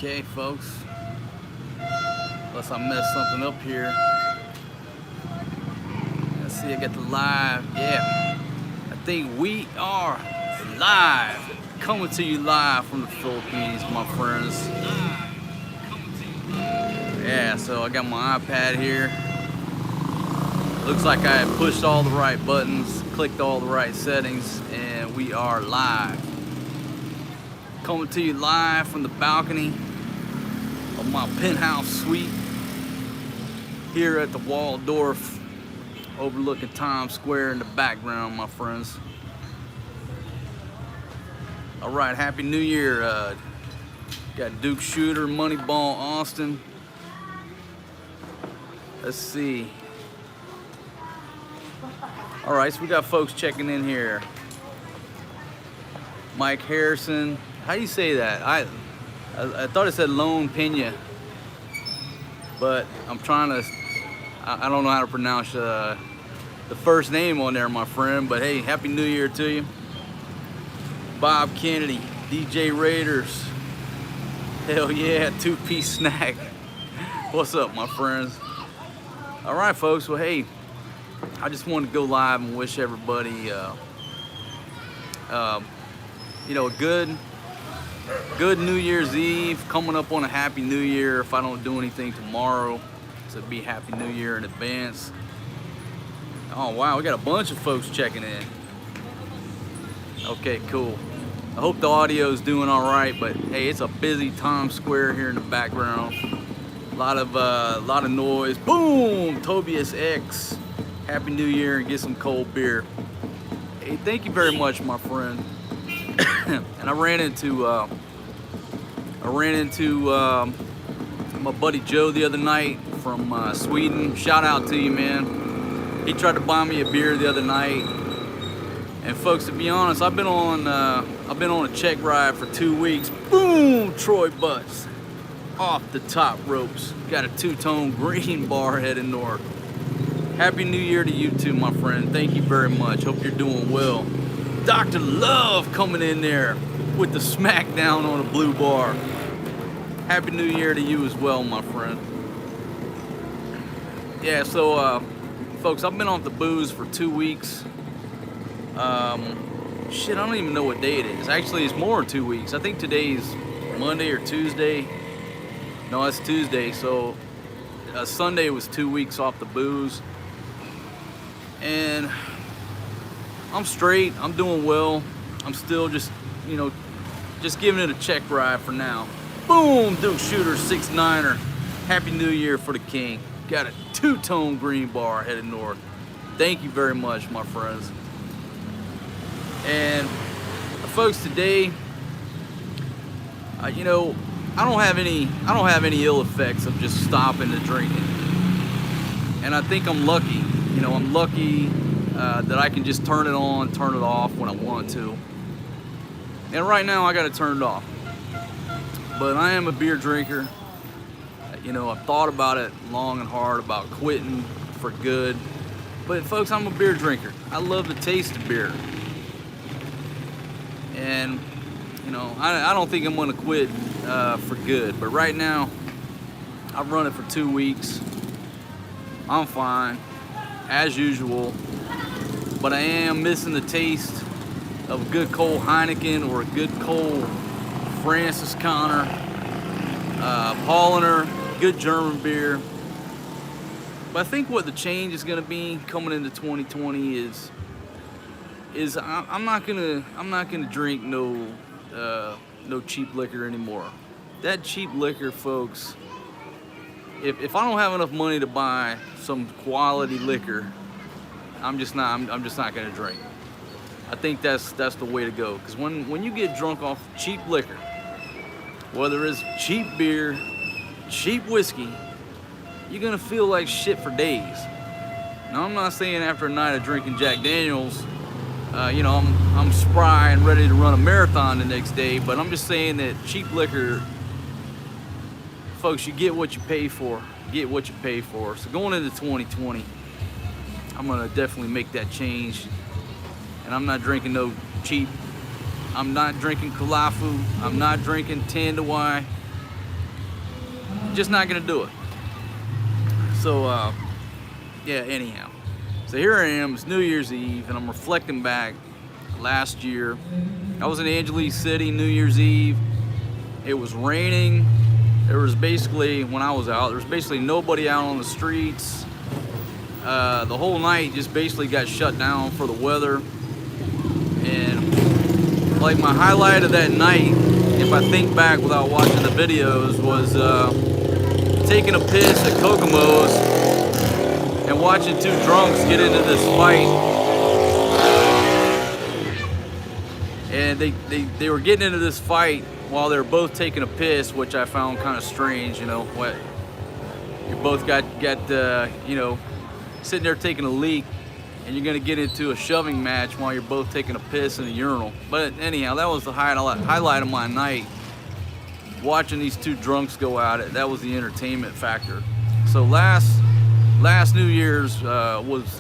Okay, folks. Unless I messed something up here. Let's see, I got the live. Yeah. I think we are live. Coming to you live from the Philippines, my friends. Yeah, so I got my iPad here. Looks like I had pushed all the right buttons, clicked all the right settings, and we are live. Coming to you live from the balcony of my penthouse suite here at the Waldorf, overlooking Times Square in the background, my friends. All right, Happy New Year. Got Duke Shooter, Moneyball Austin. Let's see. All right, so we got folks checking in here. Mike Harrison. How do you say that? I thought it said Lone Pena, but I'm trying to. I don't know how to pronounce the first name on there, my friend. But hey, Happy New Year to you. Bob Kennedy, DJ Raiders. Hell yeah, two-piece snack. What's up, my friends? All right, folks. Well, hey, I just wanted to go live and wish everybody, you know, a good New Year's Eve. Coming up on a Happy New Year. If I don't do anything tomorrow, so it'd be Happy New Year in advance. Oh wow, we got a bunch of folks checking in. Okay, cool. I hope the audio's doing all right, but hey, it's a busy Times Square here in the background. A lot of noise. Boom, Tobias X. Happy New Year, and get some cold beer. Hey, thank you very much, my friend. And I ran into my buddy Joe the other night from Sweden. Shout out to you, man. He tried to buy me a beer the other night. And folks, to be honest, I've been on a check ride for 2 weeks. Boom, Troy Butts off the top ropes. Got a two-tone green bar heading north. Happy New Year to you too, my friend. Thank you very much. Hope you're doing well. Dr. Love coming in there with the smackdown on a blue bar. Happy New Year to you as well, my friend. Yeah, so folks, I've been off the booze for 2 weeks. Shit, I don't even know what day it is. Actually, it's more than 2 weeks. I think today's Monday or Tuesday. No, it's Tuesday. So Sunday was 2 weeks off the booze. And I'm straight. I'm doing well. I'm still just, you know, just giving it a check ride for now. Boom, Duke Shooter 6'9"er. Happy New Year for the King. Got a two-tone green bar headed north. Thank you very much, my friends. And folks, today, you know, I don't have any ill effects of just stopping the drinking. And I think I'm lucky. You know, I'm lucky that I can just turn it on, turn it off when I want to. And right now, I got to turn it off. But I am a beer drinker. You know, I've thought about it long and hard about quitting for good. But folks, I'm a beer drinker. I love the taste of beer. And, you know, I don't think I'm going to quit for good. But right now, I've run it for 2 weeks. I'm fine, as usual. But I am missing the taste of a good cold Heineken or a good cold Francis Connor, Paulaner, good German beer. But I think what the change is going to be coming into 2020 is I'm not gonna drink no cheap liquor anymore. That cheap liquor, folks. If I don't have enough money to buy some quality liquor, I'm just not gonna drink. I think that's the way to go. Because when you get drunk off cheap liquor, whether it's cheap beer, cheap whiskey, you're gonna feel like shit for days. Now, I'm not saying after a night of drinking Jack Daniels, you know, I'm spry and ready to run a marathon the next day, but I'm just saying that cheap liquor, folks, you get what you pay for. Get what you pay for. So going into 2020, I'm gonna definitely make that change, and I'm not drinking no cheap. I'm not drinking Kalafu. I'm not drinking Tandawai. Just not gonna do it. So yeah, anyhow. So here I am, it's New Year's Eve, and I'm reflecting back last year. I was in Angeles City, New Year's Eve. It was raining. There was basically, when I was out, there was basically nobody out on the streets. The whole night just basically got shut down for the weather. And like my highlight of that night, if I think back without watching the videos, was taking a piss at Kokomo's and watching two drunks get into this fight. And they were getting into this fight while they were both taking a piss, which I found kind of strange. You know, what, you both got you know, sitting there taking a leak, and you're gonna get into a shoving match while you're both taking a piss in a urinal. But anyhow, that was the highlight of my night, watching these two drunks go at it. That was the entertainment factor. So last New Year's was,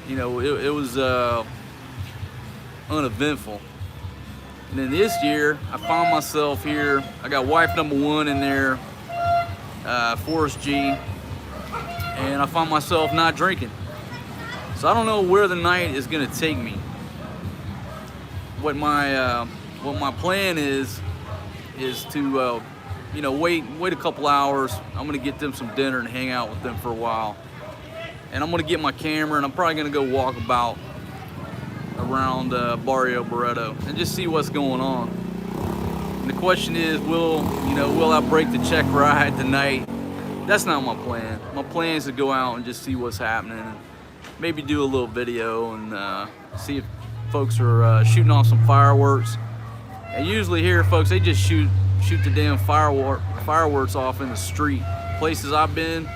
you know, it was uneventful. And then this year, I found myself here. I got wife number one in there, Forrest G, and I found myself not drinking. So I don't know where the night is gonna take me. What my plan is to you know, wait a couple hours. I'm gonna get them some dinner and hang out with them for a while. And I'm gonna get my camera, and I'm probably gonna go walk about around Barrio Barreto and just see what's going on. And the question is, will I break the check ride tonight? That's not my plan. My plan is to go out and just see what's happening, and maybe do a little video and see if folks are shooting off some fireworks. And usually here, folks, they just shoot the damn fireworks off in the street. Places I've been,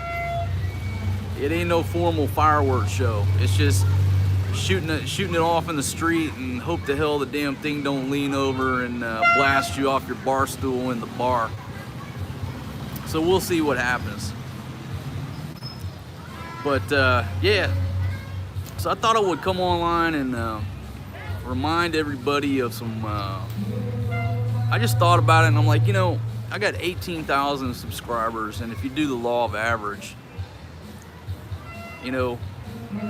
it ain't no formal fireworks show. It's just shooting it off in the street and hope to hell the damn thing don't lean over and blast you off your bar stool in the bar. So we'll see what happens. But yeah, so I thought I would come online and remind everybody of some, I just thought about it, and I'm like, you know, I got 18,000 subscribers, and if you do the law of average, you know,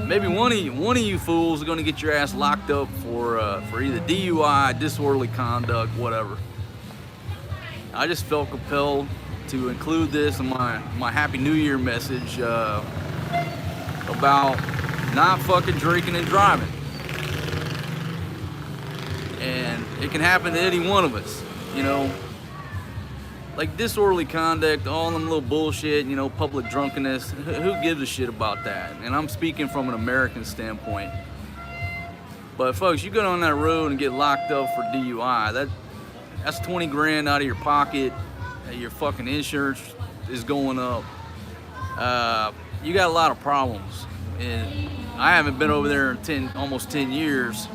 maybe one of you fools are going to get your ass locked up for either DUI, disorderly conduct, whatever. I just felt compelled to include this in my Happy New Year message about not fucking drinking and driving. And it can happen to any one of us, you know. Like disorderly conduct, all them little bullshit, you know, public drunkenness, who gives a shit about that? And I'm speaking from an American standpoint. But folks, you go on that road and get locked up for DUI, that's 20 grand out of your pocket, your fucking insurance is going up. You got a lot of problems. And I haven't been over there in almost 10 years.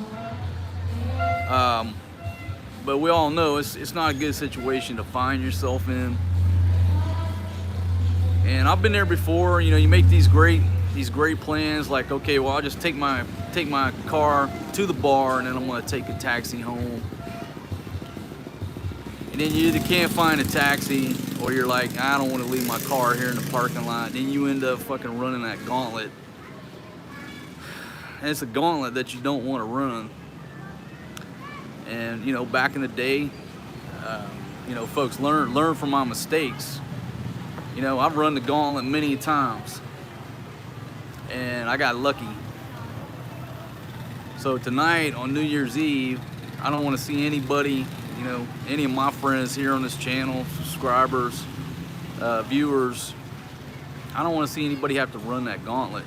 But we all know it's not a good situation to find yourself in. And I've been there before. You know, you make these great plans, like, okay, well, I'll just take my car to the bar, and then I'm gonna take a taxi home. And then you either can't find a taxi, or you're like, I don't want to leave my car here in the parking lot. Then you end up fucking running that gauntlet. And it's a gauntlet that you don't want to run. And you know, back in the day, you know, folks, learn from my mistakes. You know, I've run the gauntlet many times, and I got lucky. So tonight on New Year's Eve, I don't want to see anybody, you know, any of my friends here on this channel, subscribers, viewers. I don't want to see anybody have to run that gauntlet.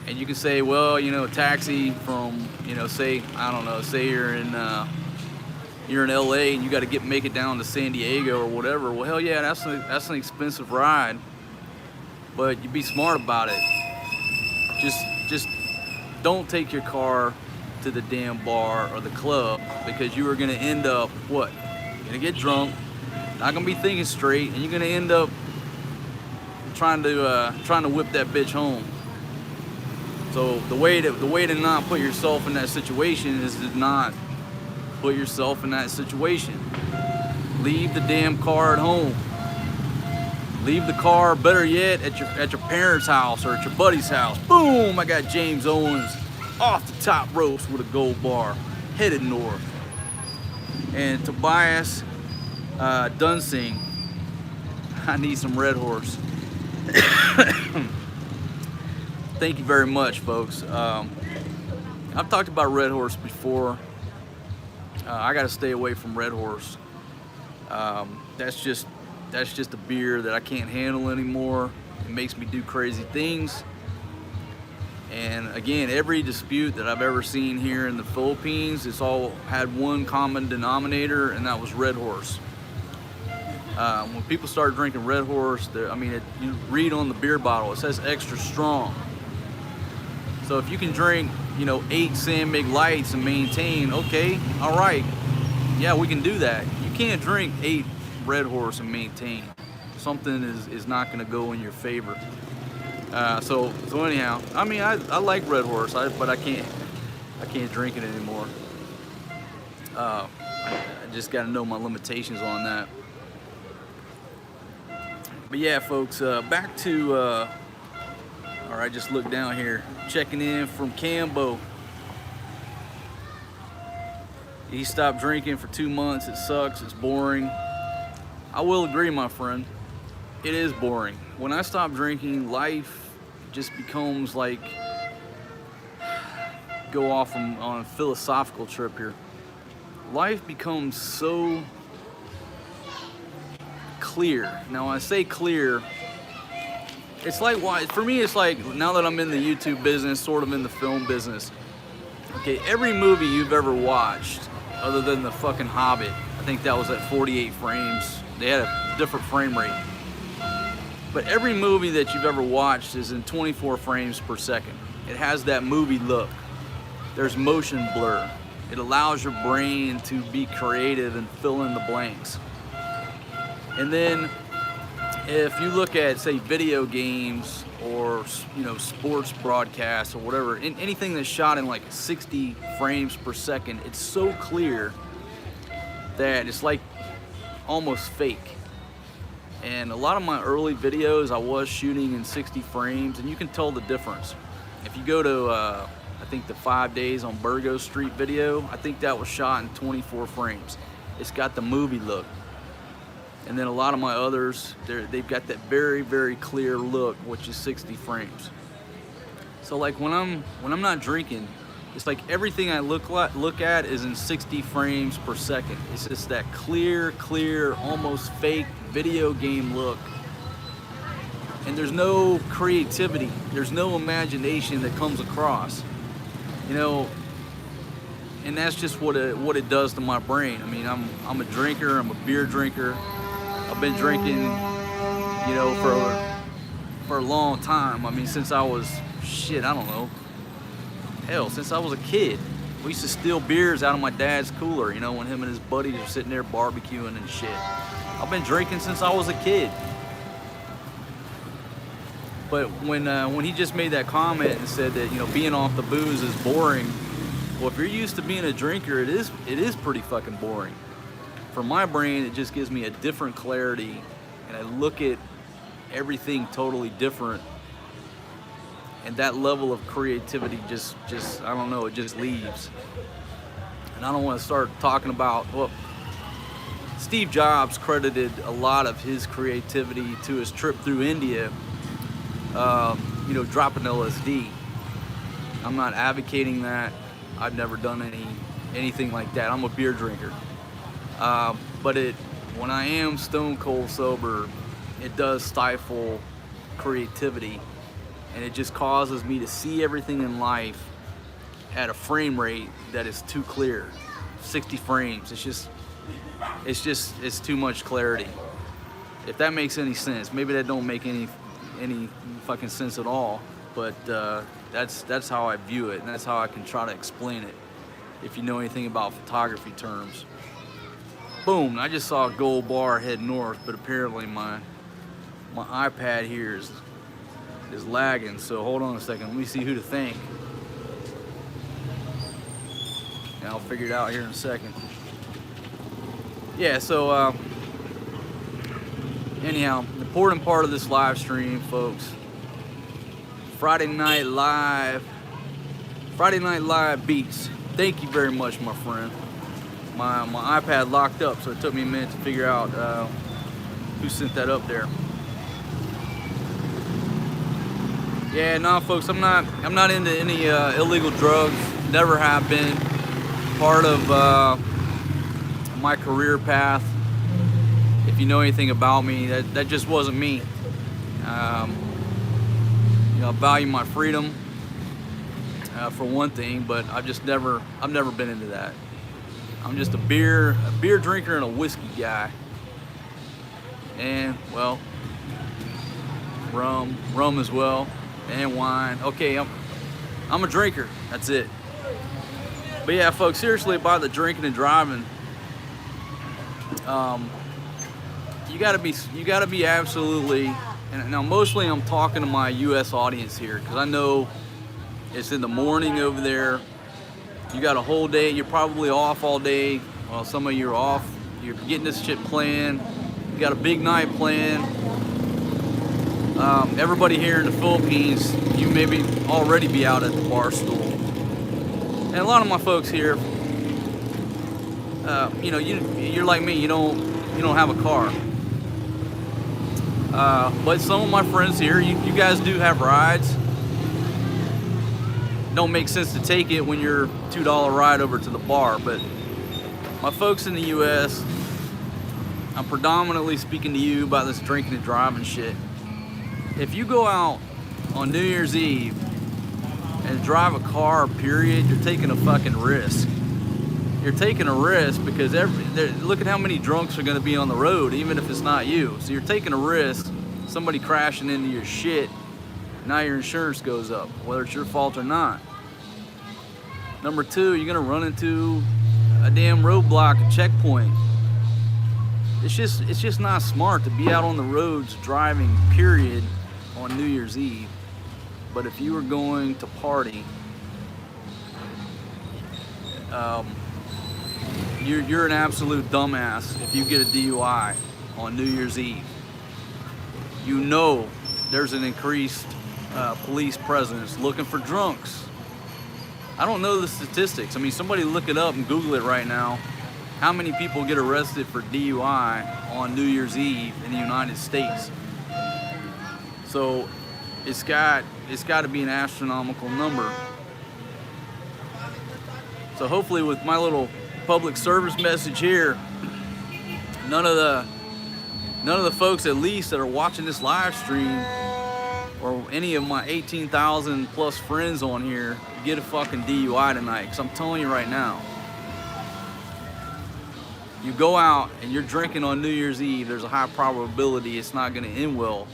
And you can say, well, you know, a taxi from, you know, say, I don't know, say you're in LA and you got to make it down to San Diego or whatever. Well, hell yeah, that's an expensive ride, but you be smart about it. Just don't take your car to the damn bar or the club, because you are going to end up what? You're going to get drunk, not going to be thinking straight, and you're going to end up trying to whip that bitch home. So the way to not put yourself in that situation is to not put yourself in that situation. leave the damn car at home. Leave the car, better yet, at your parents' house or at your buddy's house. Boom! I got James Owens off the top ropes with a gold bar, headed north. And Tobias Dunsing, I need some Red Horse. Thank you very much, folks. I've talked about Red Horse before. I got to stay away from Red Horse. That's just a beer that I can't handle anymore. It makes me do crazy things. And again, every dispute that I've ever seen here in the Philippines, it's all had one common denominator, and that was Red Horse. When people start drinking Red Horse, you read on the beer bottle, it says extra strong. So if you can drink, 8 San Mig Lights and maintain, okay, all right, yeah, we can do that. You can't drink 8 Red Horse and maintain. Something is not going to go in your favor. So anyhow, I like Red Horse, but I can't drink it anymore. I just got to know my limitations on that. But yeah, folks, back to. All right, just look down here, checking in from Cambo. He stopped drinking for 2 months. It sucks. It's boring. I will agree, my friend. It is boring. When I stop drinking, life just becomes like, go off on a philosophical trip here. Life becomes so clear. Now, when I say clear, it's like, for me, it's like, now that I'm in the YouTube business, sort of in the film business, okay, every movie you've ever watched, other than the fucking Hobbit, I think that was at 48 frames. They had a different frame rate. But every movie that you've ever watched is in 24 frames per second. It has that movie look. There's motion blur. It allows your brain to be creative and fill in the blanks. And then if you look at, say, video games or, sports broadcasts or whatever, anything that's shot in like 60 frames per second, it's so clear that it's like almost fake. And a lot of my early videos I was shooting in 60 frames, and you can tell the difference. If you go to, I think the 5 Days on Burgo Street video, I think that was shot in 24 frames. It's got the movie look. And then a lot of my others, they've got that very, very clear look, which is 60 frames. So like when I'm not drinking, it's like everything I look at is in 60 frames per second. It's just that clear, almost fake video game look. And there's no creativity. There's no imagination that comes across. And that's just what it does to my brain. I'm a drinker. I'm a beer drinker. I've been drinking, for a long time. Since I was, I don't know. Hell, since I was a kid. We used to steal beers out of my dad's cooler, when him and his buddies are sitting there barbecuing and shit. I've been drinking since I was a kid. But when he just made that comment and said that, being off the booze is boring, well, if you're used to being a drinker, it is pretty fucking boring. For my brain, it just gives me a different clarity, and I look at everything totally different. And that level of creativity just I don't know, it just leaves. And I don't want to start talking about, Steve Jobs credited a lot of his creativity to his trip through India, dropping LSD. I'm not advocating that. I've never done anything like that. I'm a beer drinker. But when I am stone cold sober, it does stifle creativity. And it just causes me to see everything in life at a frame rate that is too clear. 60 frames. It's too much clarity. If that makes any sense. Maybe that don't make any fucking sense at all. But that's how I view it, and that's how I can try to explain it. If you know anything about photography terms. Boom! I just saw a gold bar head north, but apparently my iPad here is lagging, so hold on a second. Let me see who to thank. And I'll figure it out here in a second. Yeah, so Anyhow, the important part of this live stream, folks. Friday Night Live beats. Thank you very much, my friend. My iPad locked up, so it took me a minute to figure out who sent that up there. Yeah, no, folks, I'm not into any illegal drugs. Never have been. Part of my career path. If you know anything about me, that just wasn't me. You know, I value my freedom for one thing, but I've never been into that. I'm just a beer drinker and a whiskey guy. And well, rum as well, and wine. Okay, I'm a drinker. That's it. But yeah, folks, seriously about the drinking and driving. You gotta be absolutely. And now mostly I'm talking to my U.S. audience here because I know it's in the morning over there. You got a whole day. You're probably off all day. Well, some of you are off. You're getting this shit planned. You got a big night planned. Everybody here in the Philippines, you maybe already be out at the bar stool. And a lot of my folks here, you know, you're like me. You don't have a car. But some of my friends here, you guys do have rides. Don't make sense to take it when you're $2 ride over to the bar. But my folks in the U.S., I'm predominantly speaking to you about this drinking and driving shit. If you go out on New Year's Eve and drive a car, period, you're taking a fucking risk. You're taking a risk because look at how many drunks are going to be on the road, even if it's not you. So you're taking a risk, somebody crashing into your shit. Now your insurance goes up, whether it's your fault or not. Number two, you're gonna run into a damn roadblock, a checkpoint. It's just not smart to be out on the roads driving, period, on New Year's Eve. But if you were going to party, you're an absolute dumbass if you get a DUI on New Year's Eve. You know there's an increased police presence looking for drunks. I don't know the statistics. I mean, somebody look it up and Google it right now. How many people get arrested for DUI on New Year's Eve in the United States? So it's got to be an astronomical number. So hopefully with my little public service message here, none of the folks at least that are watching this live stream or any of my 18,000 plus friends on here get a fucking DUI tonight. Because I'm telling you right now, you go out and you're drinking on New Year's Eve, there's a high probability it's not going to end well.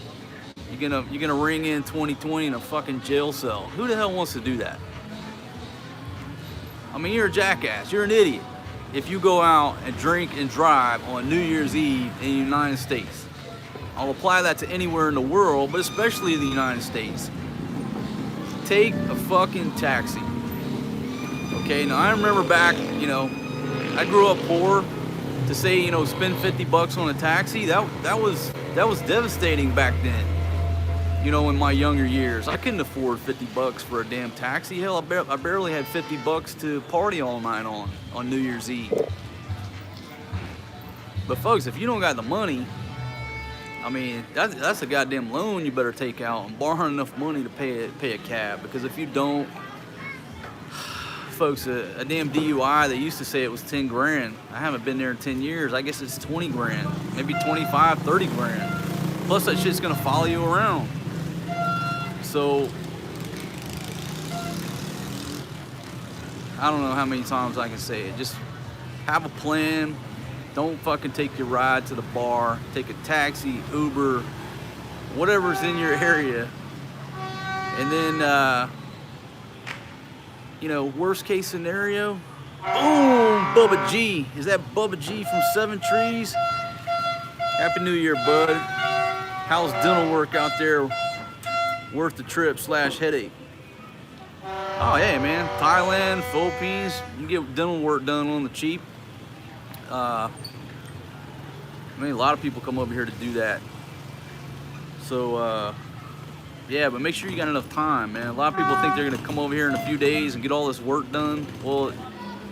You're gonna ring in 2020 in a fucking jail cell. Who the hell wants to do that? I mean, you're a jackass. You're an idiot if you go out and drink and drive on New Year's Eve in the United States. I'll apply that to anywhere in the world, but especially the United States. Take a fucking taxi. Okay, now I remember back, you know, I grew up poor. To say, you know, spend $50 on a taxi, that was devastating back then. You know, in my younger years, I couldn't afford $50 for a damn taxi. Hell, I barely had $50 to party all night on New Year's Eve. But folks, if you don't got the money, I mean, that's a goddamn loan you better take out and borrow enough money to pay a cab. Because if you don't, folks, a damn DUI, they used to say it was 10 grand. I haven't been there in 10 years. I guess it's 20 grand, maybe 25, 30 grand. Plus that shit's gonna follow you around. So, I don't know how many times I can say it. Just have a plan. Don't fucking take your ride to the bar. Take a taxi, Uber, whatever's in your area. And then, you know, worst case scenario, boom, Bubba G. Is that Bubba G from Seven Trees? Happy New Year, bud. How's dental work out there? Worth the trip / headache. Oh, yeah, man. Thailand, Philippines, you can get dental work done on the cheap. I mean, a lot of people come over here to do that. So yeah, but make sure you got enough time, man. A lot of people think they're gonna come over here in a few days and get all this work done. Well, it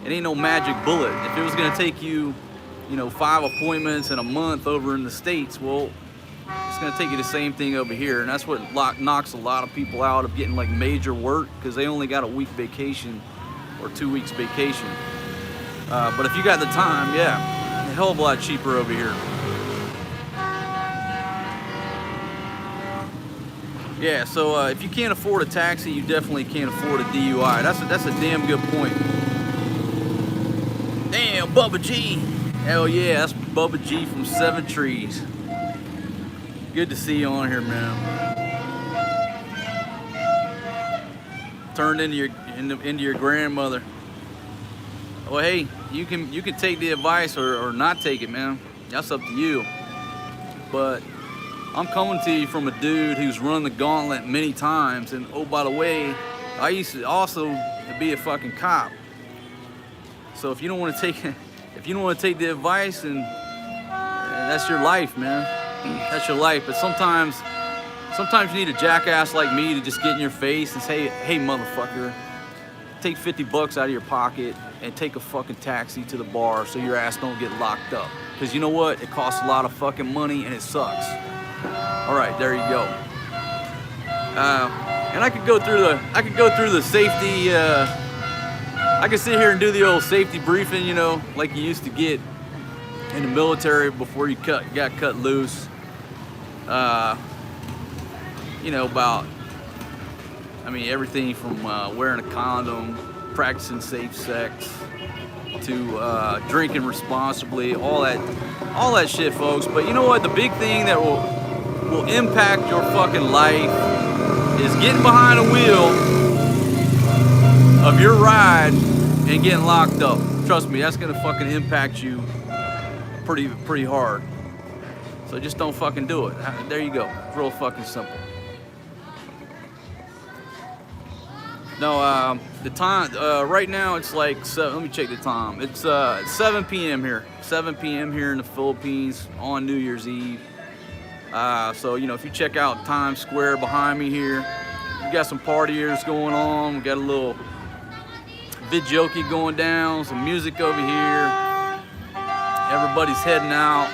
ain't no magic bullet. If it was gonna take you, you know, 5 appointments in a month over in the States, well, it's gonna take you the same thing over here. And that's what knocks a lot of people out of getting like major work, because they only got a week vacation or 2 weeks vacation. But if you got the time, yeah, a hell of a lot cheaper over here. Yeah, so if you can't afford a taxi, you definitely can't afford a DUI. That's a damn good point. Damn, Bubba G. Hell yeah, that's Bubba G from 7 Trees. Good to see you on here, man. Turned into your grandmother. Well, hey, you can take the advice or not take it, man. That's up to you. But I'm coming to you from a dude who's run the gauntlet many times, and oh, by the way, I used to also be a fucking cop. So if you don't want to take the advice, and that's your life, man. That's your life. But sometimes you need a jackass like me to just get in your face and say, hey, motherfucker, take 50 bucks out of your pocket and take a fucking taxi to the bar so your ass don't get locked up. Because you know what? It costs a lot of fucking money and it sucks. All right, there you go. And I could go through the safety. I could sit here and do the old safety briefing, you know, like you used to get in the military before you got cut loose. You know, about, I mean, everything from wearing a condom, practicing safe sex, to drinking responsibly, all that shit, folks. But you know what? The big thing that will impact your fucking life is getting behind the wheel of your ride and getting locked up. Trust me, that's gonna fucking impact you pretty hard. So just don't fucking do it. There you go. It's real fucking simple. No, the time right now it's like let me check the time. It's 7 p.m. here. 7 p.m. here in the Philippines on New Year's Eve. So you know, if you check out Times Square behind me here, we got some partiers going on. We got a little videoke going down, some music over here. Everybody's heading out.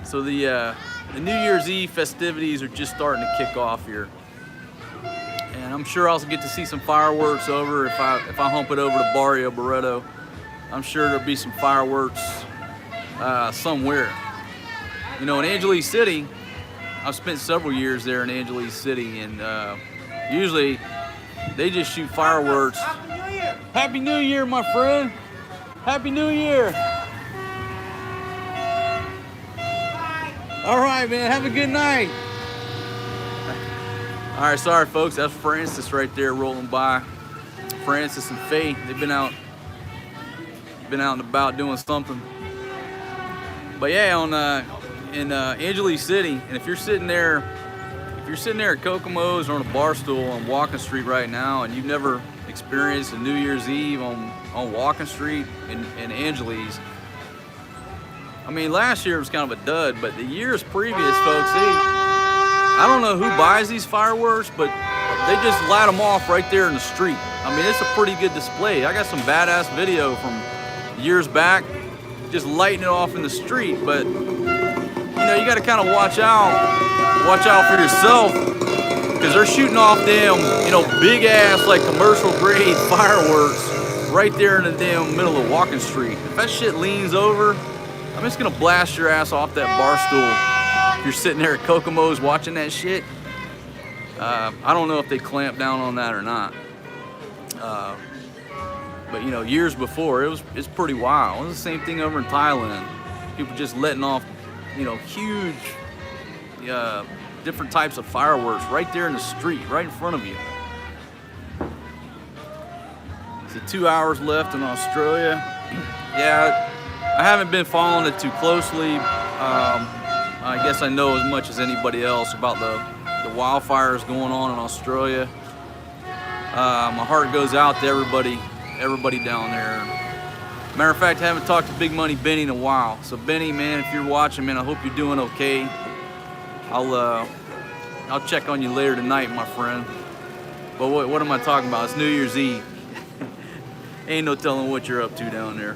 So the New Year's Eve festivities are just starting to kick off here. And I'm sure I'll get to see some fireworks over if I hump it over to Barrio Barreto. I'm sure there'll be some fireworks somewhere. You know, in Angeles City, I've spent several years there in Angeles City, and usually they just shoot fireworks. Happy New Year! Happy New Year, my friend! Happy New Year! Bye. All right, man. Have a good night. All right, sorry, folks. That's Francis right there rolling by. Francis and Faye. They've been out and about doing something. But yeah, in Angeles City, and if you're sitting there at Kokomo's or on a bar stool on Walking Street right now, and you've never experienced a New Year's Eve on Walking Street in Angeles, I mean, last year was kind of a dud, but the years previous, folks, I don't know who buys these fireworks, but they just light them off right there in the street. I mean, it's a pretty good display. I got some badass video from years back, just lighting it off in the street, but you know, you got to kind of watch out for yourself, because they're shooting off damn, you know, big ass like commercial grade fireworks right there in the damn middle of Walking Street. If that shit leans over, I'm just gonna blast your ass off that bar stool. If you're sitting there at Kokomo's watching that shit, I don't know if they clamp down on that or not. But you know, years before, it's pretty wild. It was the same thing over in Thailand. People just letting off, you know, huge, different types of fireworks right there in the street, right in front of you. So 2 hours left in Australia. Yeah, I haven't been following it too closely. I guess I know as much as anybody else about the wildfires going on in Australia. My heart goes out to everybody down there. Matter of fact, I haven't talked to Big Money Benny in a while. So Benny, man, if you're watching, man, I hope you're doing okay. I'll check on you later tonight, my friend. But what am I talking about? It's New Year's Eve. Ain't no telling what you're up to down there.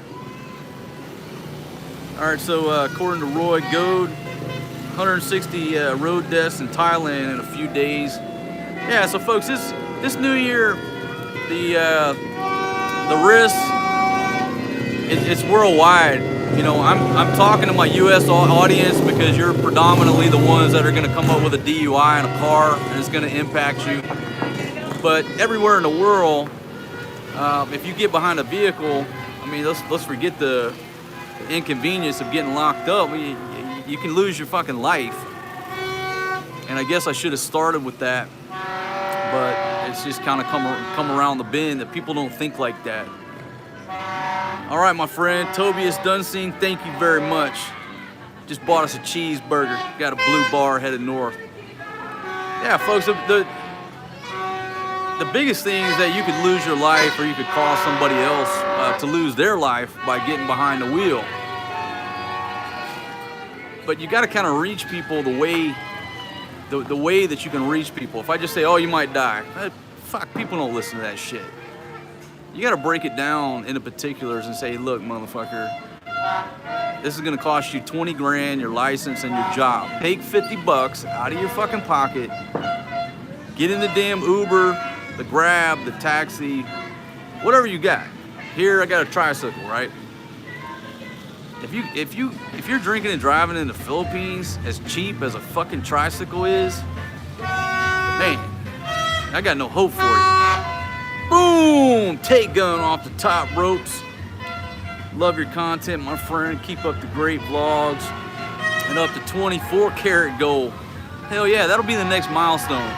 All right, so according to Roy Goad, 160 road deaths in Thailand in a few days. Yeah, so folks, this New Year, the risk, it's worldwide. You know, I'm talking to my U.S. audience because you're predominantly the ones that are going to come up with a DUI in a car, and it's going to impact you. But everywhere in the world, if you get behind a vehicle, I mean, let's forget the inconvenience of getting locked up. You can lose your fucking life. And I guess I should have started with that, but it's just kind of come around the bend that people don't think like that. All right, my friend Tobias Dunsing, thank you very much. Just bought us a cheeseburger. Got a blue bar headed north. Yeah, folks, the biggest thing is that you could lose your life, or you could cause somebody else to lose their life by getting behind the wheel. But you got to kind of reach people the way that you can reach people. If I just say, oh, you might die, fuck, people don't listen to that shit. You got to break it down into particulars and say, look, motherfucker, this is going to cost you 20 grand, your license and your job. Take 50 bucks out of your fucking pocket, get in the damn Uber, the Grab, the taxi, whatever you got. Here, I got a tricycle, right? If you're drinking and driving in the Philippines as cheap as a fucking tricycle is, man, I got no hope for you. Boom! Take gun off the top ropes. Love your content, my friend. Keep up the great vlogs. And up to 24 karat gold. Hell yeah, that'll be the next milestone.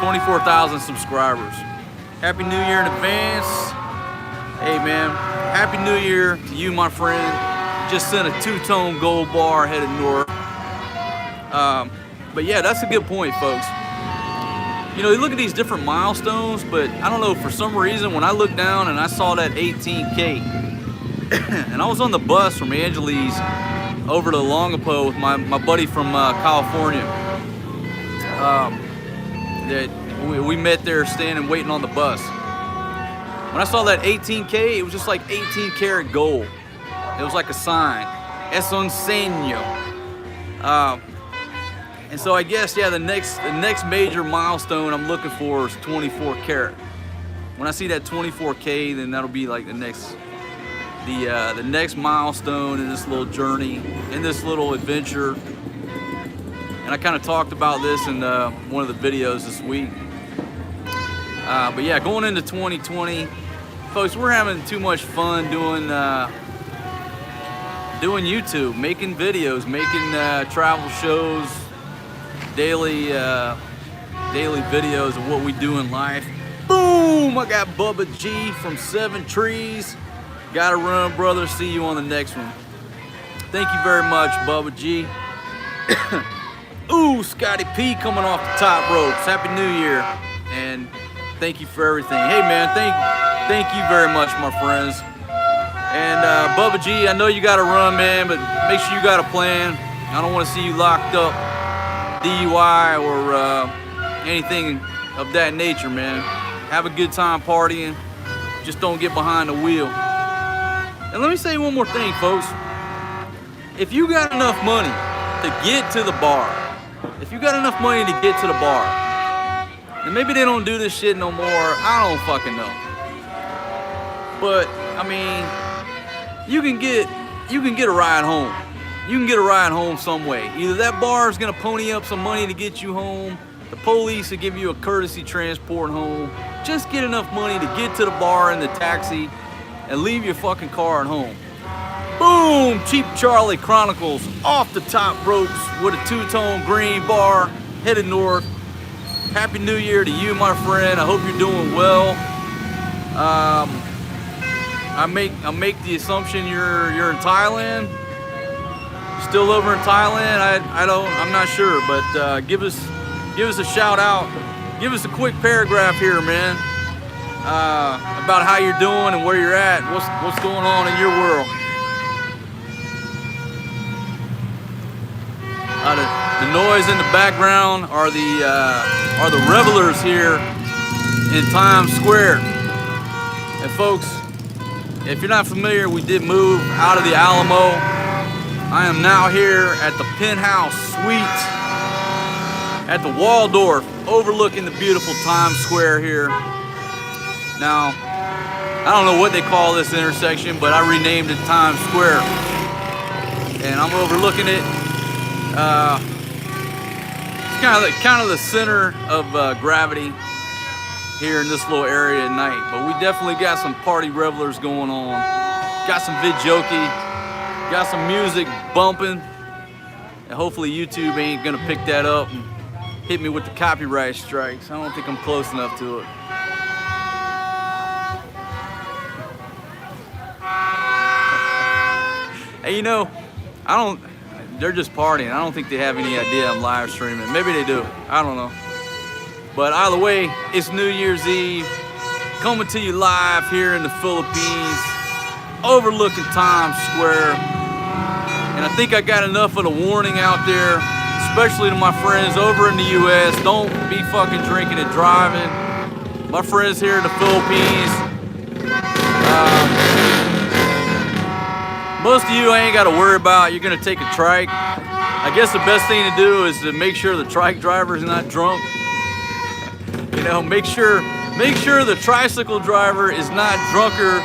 24,000 subscribers. Happy New Year in advance. Hey man, Happy New Year to you, my friend. Just sent a two-tone gold bar headed north. But yeah, that's a good point, folks. You know, you look at these different milestones, but I don't know, for some reason, when I looked down and I saw that 18K, and I was on the bus from Angeles over to Longapo with my buddy from California. That we met there standing waiting on the bus. When I saw that 18K, it was just like 18 karat gold. It was like a sign. Es un seño. And so I guess, yeah, the next major milestone I'm looking for is 24 karat. When I see that 24K, then that'll be like the next milestone in this little journey, in this little adventure. And I kind of talked about this in one of the videos this week. But yeah, going into 2020, folks, we're having too much fun doing YouTube, making videos, making travel shows, daily videos of what we do in life. Boom! I got Bubba G from 7 Trees. Gotta run, brother. See you on the next one. Thank you very much, Bubba G. Ooh, Scotty P coming off the top ropes. Happy New Year. And thank you for everything. Hey, man, thank you very much, my friends. And Bubba G, I know you gotta run, man, but make sure you got a plan. I don't want to see you locked up, DUI, or anything of that nature, man. Have a good time partying. Just don't get behind the wheel. And let me say one more thing, folks. If you got enough money to get to the bar, and maybe they don't do this shit no more, I don't fucking know. But I mean, you can get a ride home. You can get a ride home some way. Either that bar is gonna pony up some money to get you home, the police will give you a courtesy transport home. Just get enough money to get to the bar in the taxi and leave your fucking car at home. Boom! Cheap Charlie Chronicles off the top ropes with a 2-tone green bar headed north. Happy New Year to you, my friend. I hope you're doing well. I make the assumption you're in Thailand. Still over in Thailand? I'm not sure, but give us a shout out. Give us a quick paragraph here, man, about how you're doing and where you're at. What's going on in your world? The noise in the background are the revelers here in Times Square. And folks, if you're not familiar, we did move out of the Alamo. I am now here at the Penthouse Suite at the Waldorf, overlooking the beautiful Times Square here. Now, I don't know what they call this intersection, but I renamed it Times Square. And I'm overlooking it. It's kind of the center of gravity here in this little area at night. But we definitely got some party revelers going on. Got some vidjoki, got some music bumping. And hopefully YouTube ain't gonna pick that up and hit me with the copyright strikes. I don't think I'm close enough to it. Hey, you know, they're just partying. I don't think they have any idea I'm live streaming. Maybe they do, I don't know. But either way, it's New Year's Eve, coming to you live here in the Philippines, overlooking Times Square. And I think I got enough of the warning out there, especially to my friends over in the US, don't be fucking drinking and driving. My friends here in the Philippines, most of you I ain't got to worry about. You're gonna take a trike. I guess the best thing to do is to make sure the trike driver is not drunk. You know, make sure the tricycle driver is not drunker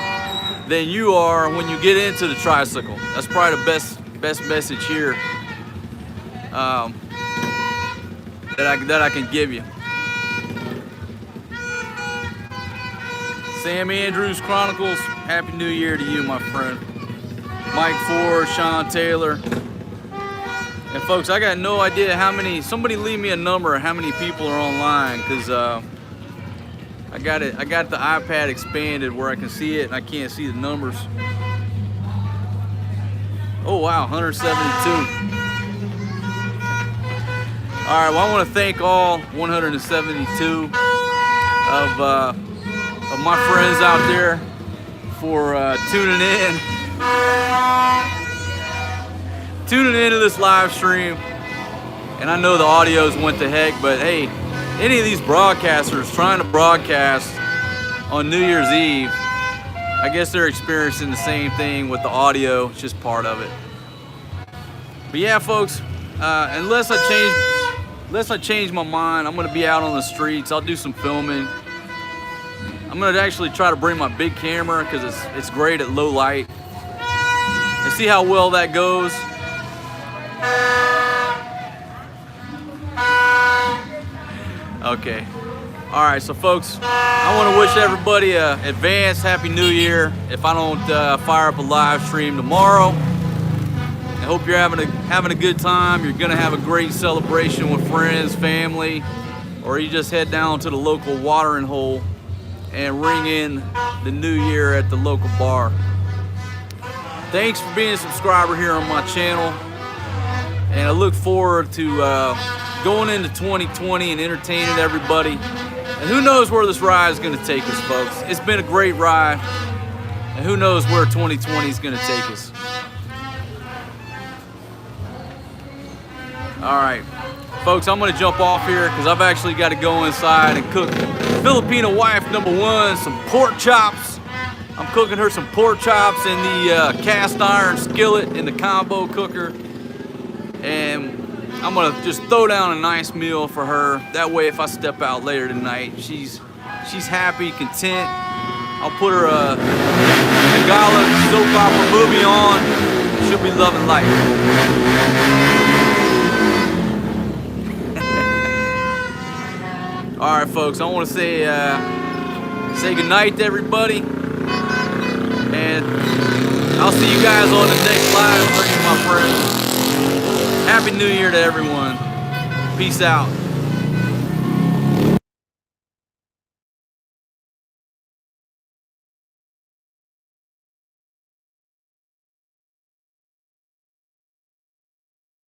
than you are when you get into the tricycle. That's probably the best message here that I can give you. Sam Andrews Chronicles, Happy New Year to you, my friend. Mike Ford, Sean Taylor. And folks, I got no idea how many, somebody leave me a number of how many people are online, because I got the iPad expanded where I can see it and I can't see the numbers. Oh wow, 172. All right, well, I want to thank all 172 of my friends out there for tuning into this live stream. And I know the audios went to heck, but hey, any of these broadcasters trying to broadcast on New Year's Eve, I guess they're experiencing the same thing with the audio. It's just part of it. But yeah, folks, unless I change my mind, I'm gonna be out on the streets. I'll do some filming. I'm gonna actually try to bring my big camera because it's great at low light, and see how well that goes. Okay. All right, so folks, I want to wish everybody an advanced Happy New Year. If I don't fire up a live stream tomorrow, I hope you're having a good time. You're gonna have a great celebration with friends, family, or you just head down to the local watering hole and ring in the new year at the local bar. Thanks for being a subscriber here on my channel, and I look forward to going into 2020 and entertaining everybody. And who knows where this ride is going to take us, folks. It's been a great ride, and who knows where 2020 is going to take us. All right, folks, I'm going to jump off here because I've actually got to go inside and cook Filipino wife #1 some pork chops. I'm cooking her some pork chops in the cast iron skillet in the combo cooker, and I'm gonna just throw down a nice meal for her. That way, if I step out later tonight, she's happy, content. I'll put her a Tagalog soap opera movie on. She'll be loving life. All right, folks. I want to say goodnight to everybody, and I'll see you guys on the next live stream, my friends. Happy New Year to everyone. Peace out.